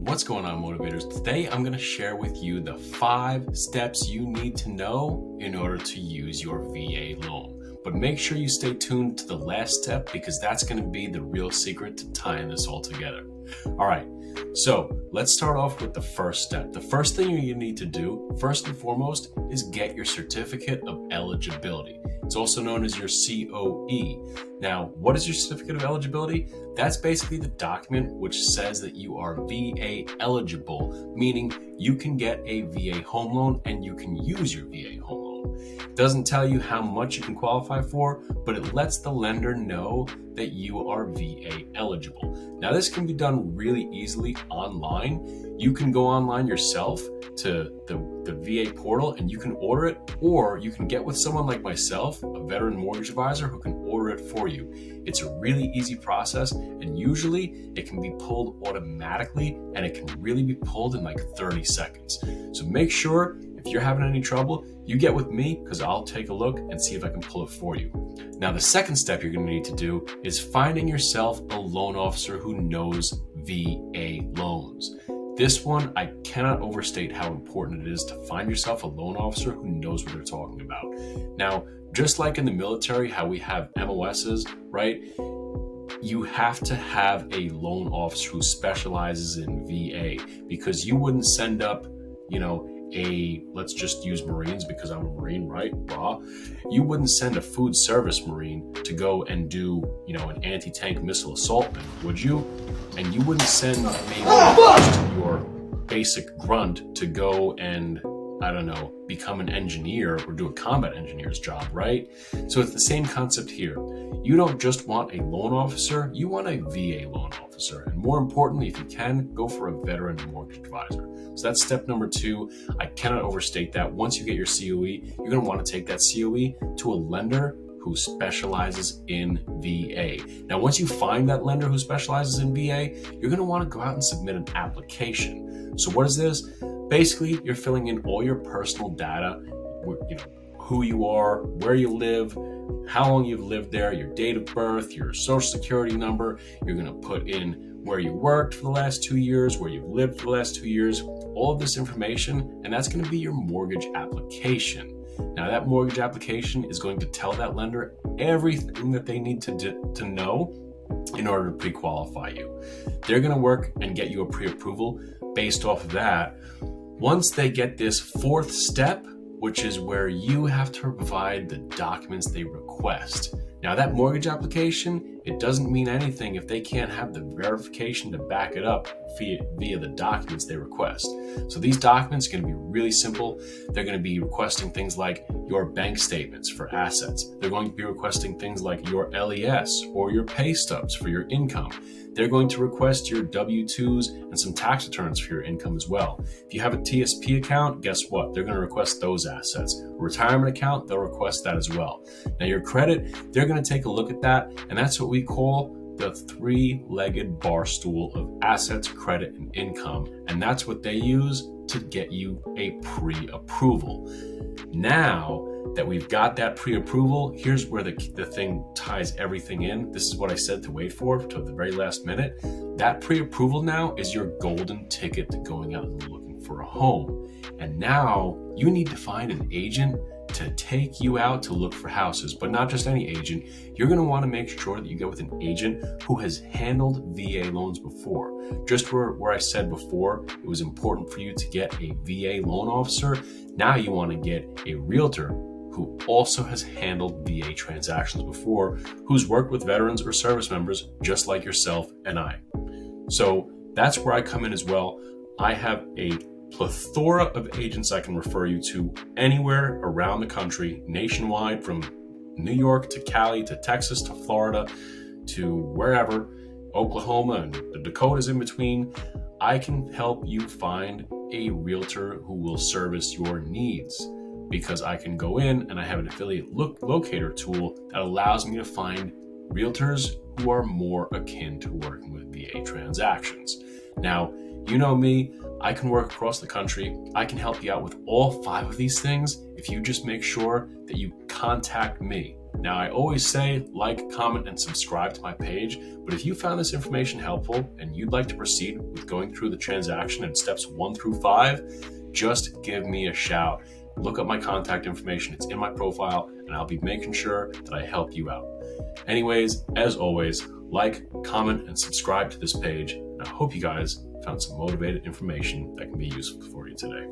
What's going on, Motivators? Today I'm going to share with you the 5 steps you need to know in order to use your VA loan. But make sure you stay tuned to the last step because that's going to be the real secret to tying this all together. All right, so let's start off with the first step. The first thing you need to do, first and foremost, is get your Certificate of Eligibility. It's also known as your COE. Now, what is your Certificate of Eligibility? That's basically the document which says that you are VA eligible, meaning you can get a VA home loan and you can use your VA home loan. It doesn't tell you how much you can qualify for, but it lets the lender know that you are VA eligible. Now, this can be done really easily online. You can go online yourself to the VA portal and you can order it, or you can get with someone like myself, a veteran mortgage advisor, who can order it for you. It's a really easy process, and usually it can be pulled automatically, and it can really be pulled in like 30 seconds. So make sure if you're having any trouble, you get with me because I'll take a look and see if I can pull it for you. Now, the second step you're going to need to do is finding yourself a loan officer who knows VA loans. This one, I cannot overstate how important it is to find yourself a loan officer who knows what they're talking about. Now, just like in the military, how we have MOSs, right? You have to have a loan officer who specializes in VA, because you wouldn't send up, let's just use Marines because I'm a Marine, right? You wouldn't send a food service Marine to go and do, an anti-tank missile assault, would you? And you wouldn't send maybe just your basic grunt to go and, become an engineer or do a combat engineer's job, right? So it's the same concept here. You don't just want a loan officer, you want a VA loan officer. And more importantly, if you can, go for a veteran mortgage advisor. So that's step number 2. I cannot overstate that. Once you get your COE, you're going to want to take that COE to a lender who specializes in VA. Now, once you find that lender who specializes in VA, you're going to want to go out and submit an application. So what is this? Basically, you're filling in all your personal data, who you are, where you live, how long you've lived there, your date of birth, your social security number. You're going to put in where you worked for the last 2 years, where you've lived for the last 2 years, all of this information, and that's going to be your mortgage application. Now, that mortgage application is going to tell that lender everything that they need to know in order to pre-qualify you. They're going to work and get you a pre-approval based off of that. Once they get this 4th step, which is where you have to provide the documents they request. Now, that mortgage application, it doesn't mean anything if they can't have the verification to back it up via the documents they request. So these documents are going to be really simple. They're going to be requesting things like your bank statements for assets. They're going to be requesting things like your LES or your pay stubs for your income. They're going to request your W-2s and some tax returns for your income as well. If you have a TSP account, guess what? They're going to request those assets. A retirement account, they'll request that as well. Now, your credit, they're going to take a look at that, and that's what we call the 3-legged bar stool of assets, credit, and income. And that's what they use to get you a pre-approval. Now that we've got that pre-approval, here's where the thing ties everything in. This is what I said to wait for till the very last minute. That pre-approval now is your golden ticket to going out and looking for a home. And now you need to find an agent to take you out to look for houses, but not just any agent. You're going to want to make sure that you get with an agent who has handled VA loans before. Just where I said before, it was important for you to get a VA loan officer. Now you want to get a realtor who also has handled VA transactions before, who's worked with veterans or service members just like yourself and I. So that's where I come in as well. I have a plethora of agents I can refer you to anywhere around the country, nationwide, from New York to Cali to Texas to Florida to wherever, Oklahoma and the Dakotas in between. I can help you find a realtor who will service your needs, because I can go in and I have an affiliate locator tool that allows me to find realtors who are more akin to working with VA transactions. Now, you know me, I can work across the country. I can help you out with all 5 of these things if you just make sure that you contact me. Now, I always say like, comment, and subscribe to my page, but if you found this information helpful and you'd like to proceed with going through the transaction in steps 1 through 5, just give me a shout. Look up my contact information, it's in my profile, and I'll be making sure that I help you out. Anyways, as always, like, comment, and subscribe to this page, and I hope you guys found some motivated information that can be useful for you today.